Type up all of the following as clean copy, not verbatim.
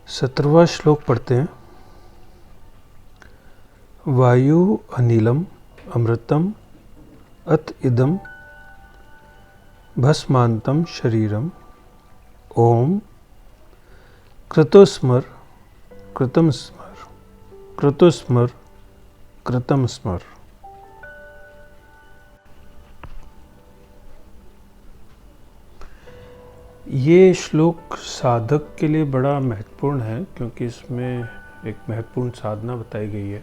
17वां श्लोक पढ़ते हैं। वायु अनिलम अमृतम अत इदम भस्मांतम शरीरम ओम कृतोस्मर कृतम स्मर कृतोस्मर कृतम स्मर। ये श्लोक साधक के लिए बड़ा महत्वपूर्ण है क्योंकि इसमें एक महत्वपूर्ण साधना बताई गई है।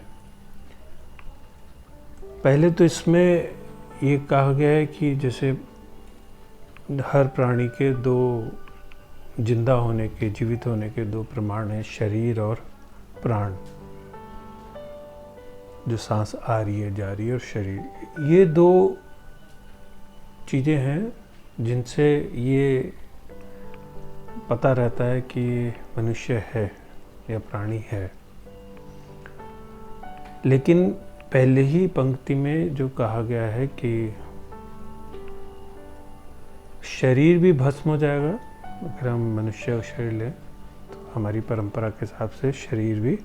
पहले तो इसमें ये कहा गया है कि जैसे हर प्राणी के दो जिंदा होने के, जीवित होने के दो प्रमाण हैं, शरीर और प्राण, जो सांस आ रही है जा रही है, और शरीर। ये दो चीज़ें हैं जिनसे ये पता रहता है कि मनुष्य है या प्राणी है। लेकिन पहले ही पंक्ति में जो कहा गया है कि शरीर भी भस्म हो जाएगा, अगर हम मनुष्य का शरीर लें तो हमारी परंपरा के हिसाब से शरीर भी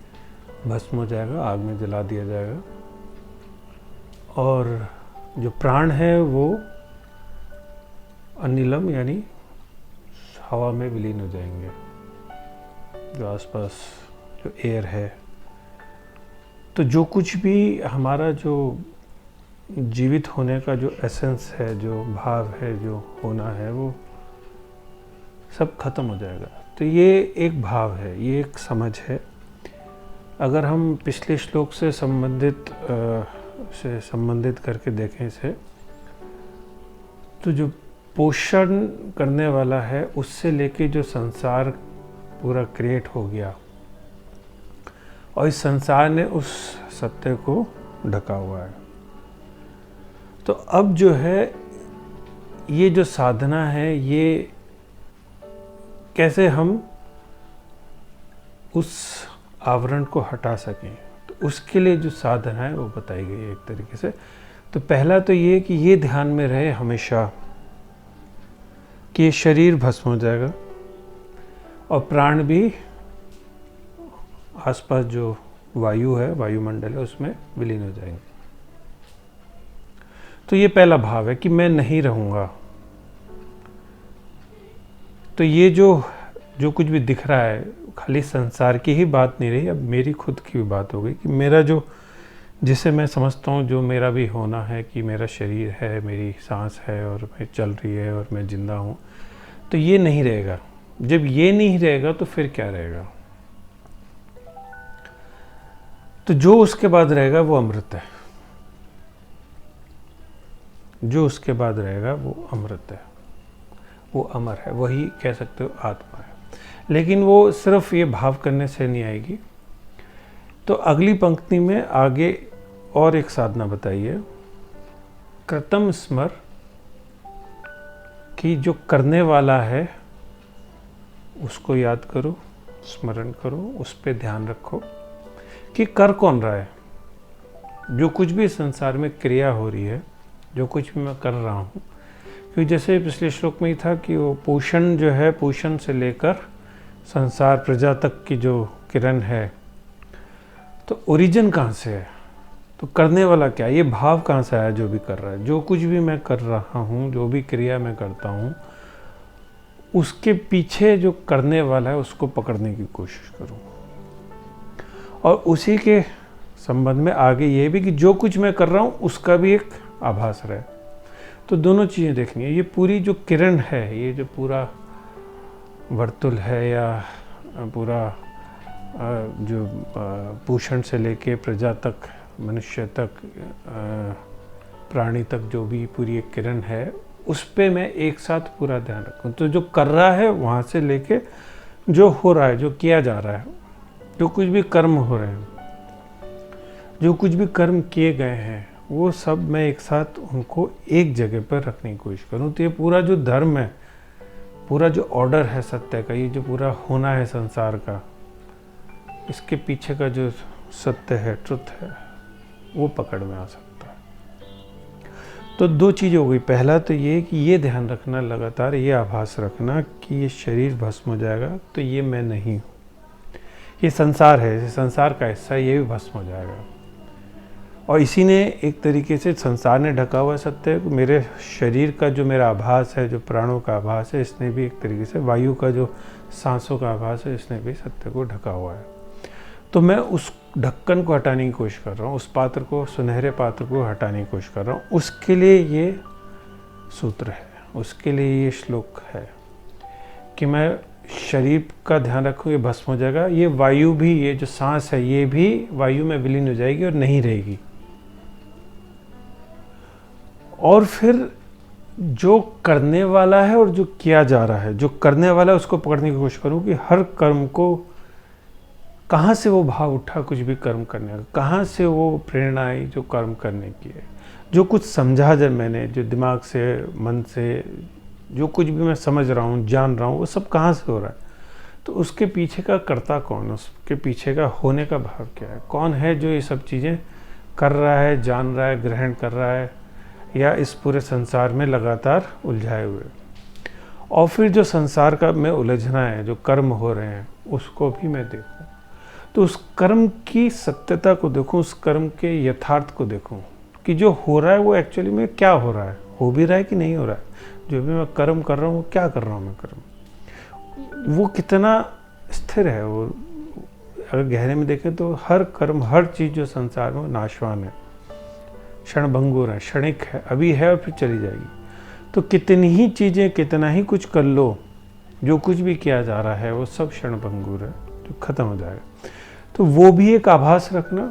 भस्म हो जाएगा, आग में जला दिया जाएगा, और जो प्राण है वो अनिलम यानी हवा में विलीन हो जाएंगे, जो आसपास जो एयर है। तो जो कुछ भी हमारा जो जीवित होने का जो एसेंस है, जो भाव है, जो होना है, वो सब खत्म हो जाएगा। तो ये एक भाव है, ये एक समझ है। अगर हम पिछले श्लोक से संबंधित करके देखें इसे, तो जो पोषण करने वाला है उससे लेके जो संसार पूरा क्रिएट हो गया, और इस संसार ने उस सत्य को ढका हुआ है। तो अब जो है ये जो साधना है, ये कैसे हम उस आवरण को हटा सकें, तो उसके लिए जो साधना है वो बताई गई है एक तरीके से। तो पहला तो ये कि ये ध्यान में रहे हमेशा कि ये शरीर भस्म हो जाएगा और प्राण भी आसपास जो वायु है, वायुमंडल है, उसमें विलीन हो जाएंगे। तो ये पहला भाव है कि मैं नहीं रहूँगा। तो ये जो कुछ भी दिख रहा है, खाली संसार की ही बात नहीं रही, अब मेरी खुद की भी बात हो गई कि मेरा जो, जिसे मैं समझता हूँ जो मेरा भी होना है, कि मेरा शरीर है, मेरी सांस है और मैं चल रही है और मैं जिंदा हूँ, तो ये नहीं रहेगा। जब ये नहीं रहेगा तो फिर क्या रहेगा? तो जो उसके बाद रहेगा वो अमृत है। जो उसके बाद रहेगा वो अमृत है, वो अमर है, वही कह सकते हो आत्मा है। लेकिन वो सिर्फ ये भाव करने से नहीं आएगी। तो अगली पंक्ति में आगे और एक साधना बताई है, कृतम स्मर, कि जो करने वाला है उसको याद करो, स्मरण करो, उस पर ध्यान रखो कि कर कौन रहा है। जो कुछ भी संसार में क्रिया हो रही है, जो कुछ भी मैं कर रहा हूँ, क्योंकि जैसे पिछले श्लोक में ही था कि वो पोषण जो है, पोषण से लेकर संसार प्रजा तक की जो किरण है, तो ओरिजिन कहाँ से है, तो करने वाला क्या, ये भाव कहाँ से आया जो भी कर रहा है। जो कुछ भी मैं कर रहा हूँ, जो भी क्रिया मैं करता हूँ, उसके पीछे जो करने वाला है उसको पकड़ने की कोशिश करूँ, और उसी के संबंध में आगे ये भी कि जो कुछ मैं कर रहा हूँ उसका भी एक आभास रहे। तो दोनों चीज़ें देखनी है। ये पूरी जो किरण है, ये जो पूरा वर्तुल है, या पूरा जो पोषण से लेके प्रजा तक, मनुष्य तक, प्राणी तक, जो भी पूरी एक किरण है, उस पे मैं एक साथ पूरा ध्यान रखूँ। तो जो कर रहा है वहाँ से लेके जो हो रहा है, जो किया जा रहा है, जो कुछ भी कर्म हो रहे हैं, जो कुछ भी कर्म किए गए हैं, वो सब मैं एक साथ उनको एक जगह पर रखने की कोशिश करूँ। तो ये पूरा जो धर्म है, पूरा जो ऑर्डर है सत्य का, ये जो पूरा होना है संसार का, इसके पीछे का जो सत्य है, ट्रुथ है, वो पकड़ में आ सकता है। तो दो चीज़ हो गई। पहला तो ये कि ये ध्यान रखना, लगातार ये आभास रखना कि ये शरीर भस्म हो जाएगा, तो ये मैं नहीं हूँ। ये संसार है, ये संसार का हिस्सा है, ये भी भस्म हो जाएगा। और इसी ने एक तरीके से संसार ने ढका हुआ सत्य है, मेरे शरीर का जो मेरा आभास है, जो प्राणों का आभास है, इसने भी एक तरीके से वायु का जो सांसों का आभास है, इसने भी सत्य को ढका हुआ है। तो मैं उस ढक्कन को हटाने की कोशिश कर रहा हूँ, उस पात्र को, सुनहरे पात्र को हटाने की कोशिश कर रहा हूँ। उसके लिए ये सूत्र है, उसके लिए ये श्लोक है कि मैं शरीर का ध्यान रखूँ, ये भस्म हो जाएगा। ये वायु भी, ये जो सांस है, ये भी वायु में विलीन हो जाएगी और नहीं रहेगी। और फिर जो करने वाला है और जो किया जा रहा है, जो करने वाला है उसको पकड़ने की कोशिश करूँ कि हर कर्म को कहाँ से वो भाव उठा कुछ भी कर्म करने का, कहाँ से वो प्रेरणा आई जो कर्म करने की है, जो कुछ समझा जब मैंने, जो दिमाग से, मन से, जो कुछ भी मैं समझ रहा हूँ, जान रहा हूँ, वो सब कहाँ से हो रहा है। तो उसके पीछे का कर्ता कौन, उसके पीछे का होने का भाव क्या है, कौन है जो ये सब चीज़ें कर रहा है, जान रहा है, ग्रहण कर रहा है, या इस पूरे संसार में लगातार उलझाए हुए। और फिर जो संसार का में उलझना है, जो कर्म हो रहे हैं, उसको भी मैं देखूं। तो उस कर्म की सत्यता को देखूं, उस कर्म के यथार्थ को देखूं कि जो हो रहा है वो एक्चुअली में क्या हो रहा है, हो भी रहा है कि नहीं हो रहा है। जो भी मैं कर्म कर रहा हूँ, वो क्या कर रहा हूँ मैं कर्म, वो कितना स्थिर है। वो अगर गहरे में देखें तो हर कर्म, हर चीज़ जो संसार में नाशवान है, क्षणभंगुर है, क्षणिक है, अभी है और फिर चली जाएगी। तो कितनी ही चीज़ें, कितना ही कुछ कर लो, जो कुछ भी किया जा रहा है वो सब क्षणभंगुर है, जो खत्म हो जाएगा। तो वो भी एक आभास रखना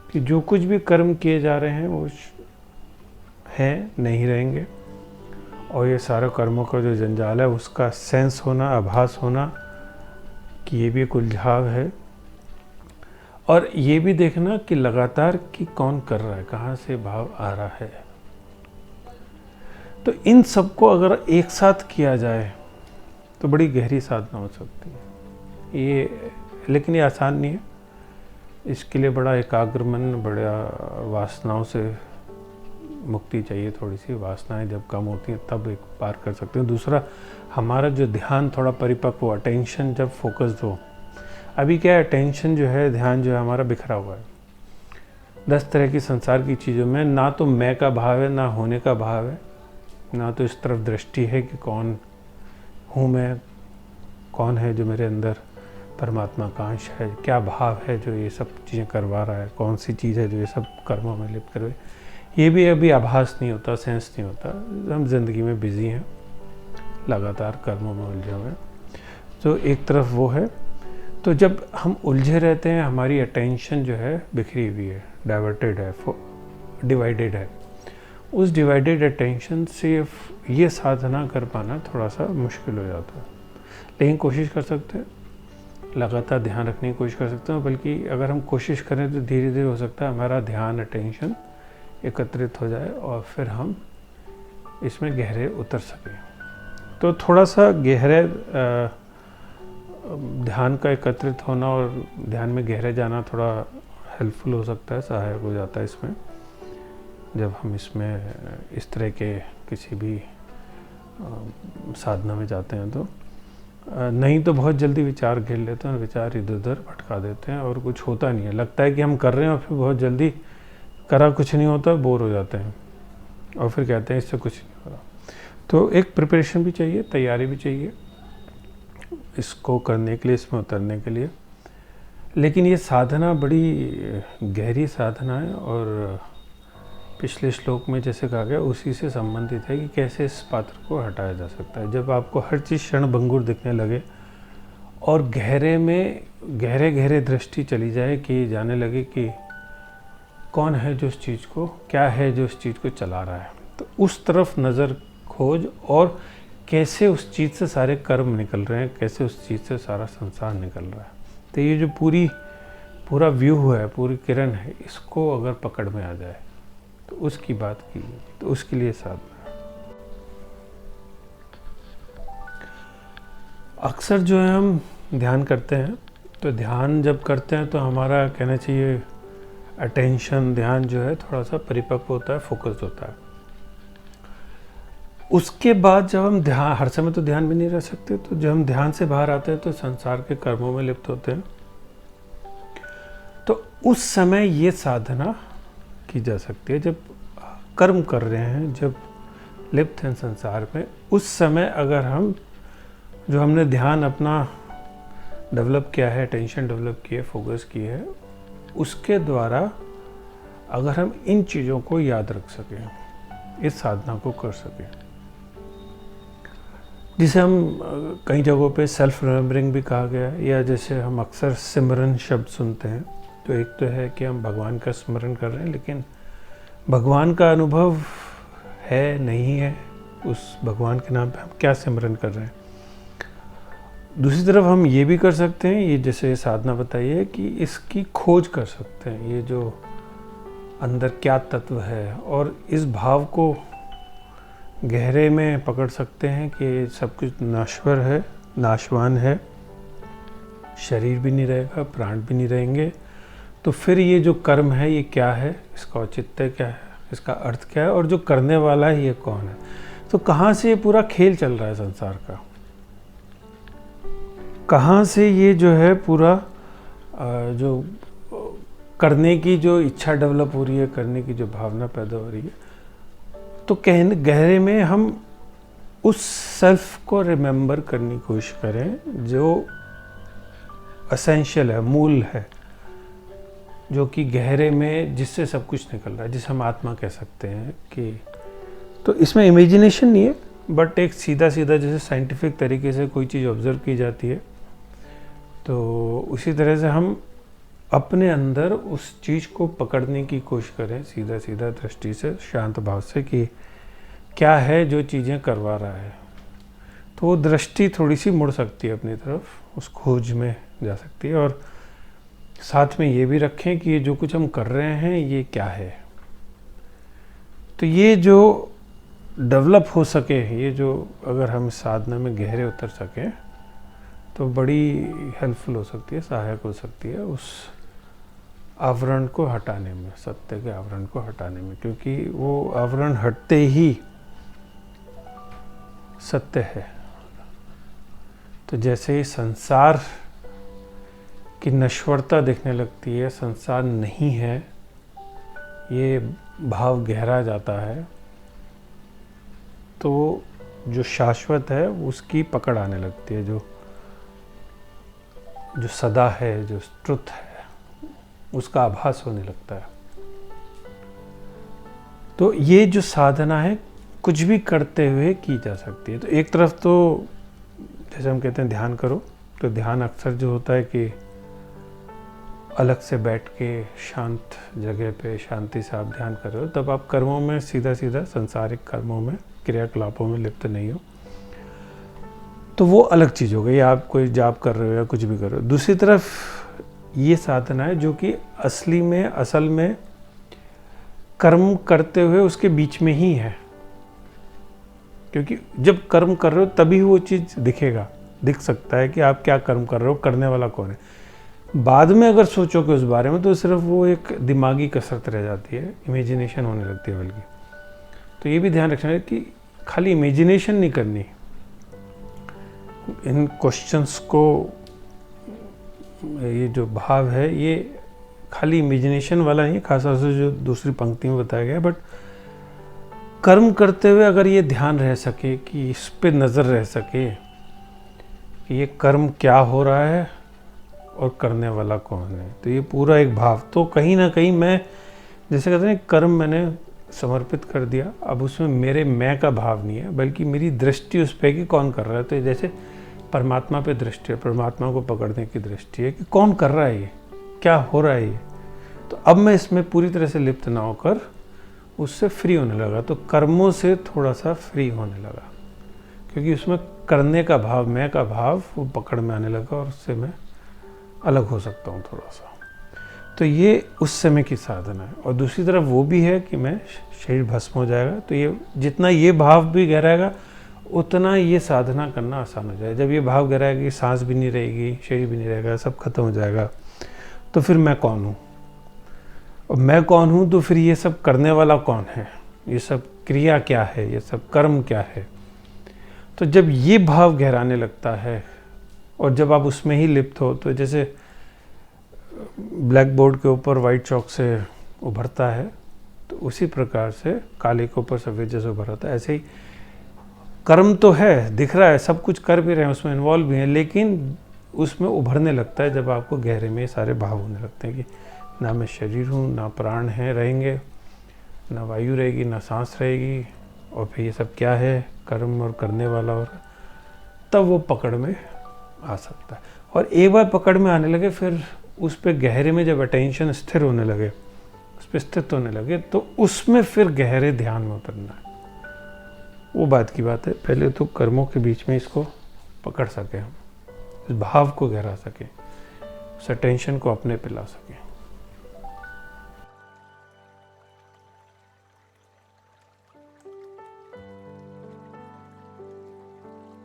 कि जो कुछ भी कर्म किए जा रहे हैं वो है, नहीं रहेंगे। और ये सारे कर्मों का जो जंजाल है उसका सेंस होना, आभास होना कि ये भी एक उलझाव है। और ये भी देखना कि लगातार कि कौन कर रहा है, कहाँ से भाव आ रहा है। तो इन सबको अगर एक साथ किया जाए तो बड़ी गहरी साधना हो सकती है ये, लेकिन ये आसान नहीं है। इसके लिए बड़ा एकाग्र मन, बड़ा वासनाओं से मुक्ति चाहिए। थोड़ी सी वासनाएं जब कम होती हैं तब एक बार कर सकते हैं। दूसरा, हमारा जो ध्यान थोड़ा परिपक्व हो, अटेंशन जब फोकस्ड हो। अभी क्या है, अटेंशन जो है, ध्यान जो है हमारा बिखरा हुआ है 10 तरह की संसार की चीज़ों में। ना तो मैं का भाव है, ना होने का भाव है, ना तो इस तरफ दृष्टि है कि कौन हूँ मैं, कौन है जो मेरे अंदर परमात्मा का अंश है, क्या भाव है जो ये सब चीज़ें करवा रहा है, कौन सी चीज़ है जो ये सब कर्मों में लिप्त करे। ये भी अभी आभास नहीं होता, सेंस नहीं होता। हम जिंदगी में बिजी हैं, लगातार कर्मों में उलझे हुए हैं। तो एक तरफ वो है। तो जब हम उलझे रहते हैं, हमारी अटेंशन जो है बिखरी हुई है, डाइवर्टेड है, डिवाइडेड है। उस डिवाइडेड अटेंशन से ये साधना कर पाना थोड़ा सा मुश्किल हो जाता है। लेकिन कोशिश कर सकते हैं, लगातार ध्यान रखने की कोशिश कर सकते हैं। बल्कि अगर हम कोशिश करें तो धीरे धीरे हो सकता है हमारा ध्यान, अटेंशन एकत्रित हो जाए और फिर हम इसमें गहरे उतर सकें। तो थोड़ा सा गहरे ध्यान का एकत्रित होना और ध्यान में गहरे जाना थोड़ा हेल्पफुल हो सकता है, सहायक हो जाता है इसमें, जब हम इसमें इस तरह के किसी भी साधना में जाते हैं। तो नहीं तो बहुत जल्दी विचार घेर लेते हैं और विचार इधर उधर भटका देते हैं और कुछ होता नहीं है। लगता है कि हम कर रहे हैं और फिर बहुत जल्दी करा कुछ नहीं होता, बोर हो जाते हैं और फिर कहते हैं इससे कुछ नहीं हो रहा। तो एक प्रिपरेशन भी चाहिए, तैयारी भी चाहिए इसको करने के लिए, इसमें उतरने के लिए। लेकिन ये साधना बड़ी गहरी साधना है और पिछले श्लोक में जैसे कहा गया उसी से संबंधित है कि कैसे इस पात्र को हटाया जा सकता है। जब आपको हर चीज़ क्षणभंगुर दिखने लगे और गहरे में गहरे गहरे दृष्टि चली जाए कि जाने लगे कि कौन है जो उस चीज़ को, क्या है जो उस चीज़ को चला रहा है, तो उस तरफ नज़र खोज और कैसे उस चीज़ से सारे कर्म निकल रहे हैं, कैसे उस चीज़ से सारा संसार निकल रहा है। तो ये जो पूरा व्यू है, पूरी किरण है, इसको अगर पकड़ में आ जाए तो उसकी बात की, तो उसके लिए साधना। अक्सर जो है हम ध्यान करते हैं, तो ध्यान जब करते हैं तो हमारा कहना चाहिए अटेंशन, ध्यान जो है थोड़ा सा परिपक्व होता है, फोकस्ड होता है। उसके बाद जब हम ध्यान, हर समय तो ध्यान में नहीं रह सकते, तो जब हम ध्यान से बाहर आते हैं तो संसार के कर्मों में लिप्त होते हैं। उस समय ये साधना की जा सकती है, जब कर्म कर रहे हैं, जब लिप्त हैं संसार में, उस समय अगर हम जो हमने ध्यान अपना डेवलप किया है, टेंशन डेवलप की है, फोकस की है, उसके द्वारा अगर हम इन चीज़ों को याद रख सकें, इस साधना को कर सकें, जिसे हम कई जगहों पे सेल्फ रिमेम्बरिंग भी कहा गया है, या जैसे हम अक्सर सिमरन शब्द सुनते हैं। तो एक तो है कि हम भगवान का स्मरण कर रहे हैं, लेकिन भगवान का अनुभव है नहीं है, उस भगवान के नाम पे हम क्या सिमरन कर रहे हैं। दूसरी तरफ हम ये भी कर सकते हैं, ये जैसे साधना बताई है, कि इसकी खोज कर सकते हैं, ये जो अंदर क्या तत्व है, और इस भाव को गहरे में पकड़ सकते हैं कि सब कुछ नश्वर है, नाशवान है, शरीर भी नहीं रहेगा, प्राण भी नहीं रहेंगे। तो फिर ये जो कर्म है ये क्या है, इसका औचित्य क्या है, इसका अर्थ क्या है, और जो करने वाला है ये कौन है। तो कहाँ से ये पूरा खेल चल रहा है संसार का, कहाँ से ये जो है पूरा जो करने की जो इच्छा डेवलप हो रही है, करने की जो भावना पैदा हो रही है। तो गहरे में हम उस सेल्फ को रिमेम्बर करने की कोशिश करें जो एसेंशियल है, मूल है, जो कि गहरे में जिससे सब कुछ निकल रहा है, जिसे हम आत्मा कह सकते हैं। कि तो इसमें इमेजिनेशन नहीं है, बट एक सीधा सीधा जैसे साइंटिफिक तरीके से कोई चीज़ ऑब्जर्व की जाती है, तो उसी तरह से हम अपने अंदर उस चीज़ को पकड़ने की कोशिश करें, सीधा सीधा दृष्टि से, शांत भाव से, कि क्या है जो चीज़ें करवा रहा है। तो वो दृष्टि थोड़ी सी मुड़ सकती है अपनी तरफ, उस खोज में जा सकती है। और साथ में ये भी रखें कि ये जो कुछ हम कर रहे हैं ये क्या है। तो ये जो डेवलप हो सके, ये जो अगर हम साधना में गहरे उतर सकें तो बड़ी हेल्पफुल हो सकती है, सहायक हो सकती है उस आवरण को हटाने में, सत्य के आवरण को हटाने में। क्योंकि वो आवरण हटते ही सत्य है। तो जैसे ही संसार की नश्वरता दिखने लगती है, संसार नहीं है, ये भाव गहरा जाता है, तो जो शाश्वत है उसकी पकड़ आने लगती है, जो सदा है, जो ट्रुथ है, उसका आभास होने लगता है। तो ये जो साधना है कुछ भी करते हुए की जा सकती है। तो एक तरफ तो जैसे हम कहते हैं ध्यान करो, तो ध्यान अक्सर जो होता है कि अलग से बैठ के शांत जगह पे शांति से आप ध्यान कर रहे हो, तब आप कर्मों में सीधा सीधा सांसारिक कर्मों में, क्रियाकलापों में लिप्त नहीं हो, तो वो अलग चीज़ हो गई। आप कोई जाप कर रहे हो या कुछ भी कर रहे हो। दूसरी तरफ ये साधना है जो कि असली में, असल में कर्म करते हुए उसके बीच में ही है। क्योंकि जब कर्म कर रहे हो तभी वो चीज़ दिख सकता है कि आप क्या कर्म कर रहे हो, करने वाला कौन है। बाद में अगर सोचोगे उस बारे में तो सिर्फ वो एक दिमागी कसरत रह जाती है, इमेजिनेशन होने लगती है बल्कि। तो ये भी ध्यान रखना है कि खाली इमेजिनेशन नहीं करनी, इन क्वेश्चंस को, ये जो भाव है ये खाली इमेजिनेशन वाला नहीं, खासतौर से जो दूसरी पंक्ति में बताया गया, बट कर्म करते हुए अगर ये ध्यान रह सके, कि इस पे नज़र रह सके कि ये कर्म क्या हो रहा है और करने वाला कौन है, तो ये पूरा एक भाव। तो कहीं ना कहीं मैं, जैसे कहते हैं, कर्म मैंने समर्पित कर दिया, अब उसमें मेरे मैं का भाव नहीं है, बल्कि मेरी दृष्टि उस पर कि कौन कर रहा है। तो जैसे परमात्मा पे दृष्टि है, परमात्मा को पकड़ने की दृष्टि है कि कौन कर रहा है, ये क्या हो रहा है ये। तो अब मैं इसमें पूरी तरह से लिप्त ना होकर उससे फ्री होने लगा, तो कर्मों से थोड़ा सा फ्री होने लगा, क्योंकि उसमें करने का भाव, मैं का भाव, वो पकड़ में आने लगा और उससे मैं अलग हो सकता हूँ थोड़ा सा। तो ये उस समय की साधना है। और दूसरी तरफ वो भी है कि मैं शरीर भस्म हो जाएगा, तो ये जितना ये भाव भी गहराएगा उतना ये साधना करना आसान हो जाएगा। जब ये भाव गहराएगा कि सांस भी नहीं रहेगी, शरीर भी नहीं रहेगा, सब खत्म हो जाएगा, तो फिर मैं कौन हूँ, और मैं कौन हूँ, तो फिर ये सब करने वाला कौन है, ये सब क्रिया क्या है, ये सब कर्म क्या है। तो जब ये भाव गहराने लगता है और जब आप उसमें ही लिप्त हो, तो जैसे ब्लैक बोर्ड के ऊपर वाइट चौक से उभरता है, तो उसी प्रकार से काले के ऊपर सफ़ेद जैसे उभर आता है। ऐसे ही कर्म तो है, दिख रहा है, सब कुछ कर भी रहे हैं, उसमें इन्वॉल्व भी हैं, लेकिन उसमें उभरने लगता है जब आपको गहरे में सारे भाव होने लगते हैं कि ना मैं शरीर हूँ, ना प्राण है रहेंगे, ना वायु रहेगी, ना सांस रहेगी, और फिर ये सब क्या है, कर्म और करने वाला, और तब वो पकड़ में आ सकता है। और एक बार पकड़ में आने लगे, फिर उस पर गहरे में जब अटेंशन स्थिर होने लगे, उस पर स्थित होने लगे, तो उसमें फिर गहरे ध्यान में उतरना है। वो बात की बात है, पहले तो कर्मों के बीच में इसको पकड़ सके हम, इस भाव को गहरा सके, उस अटेंशन को अपने पे ला सके।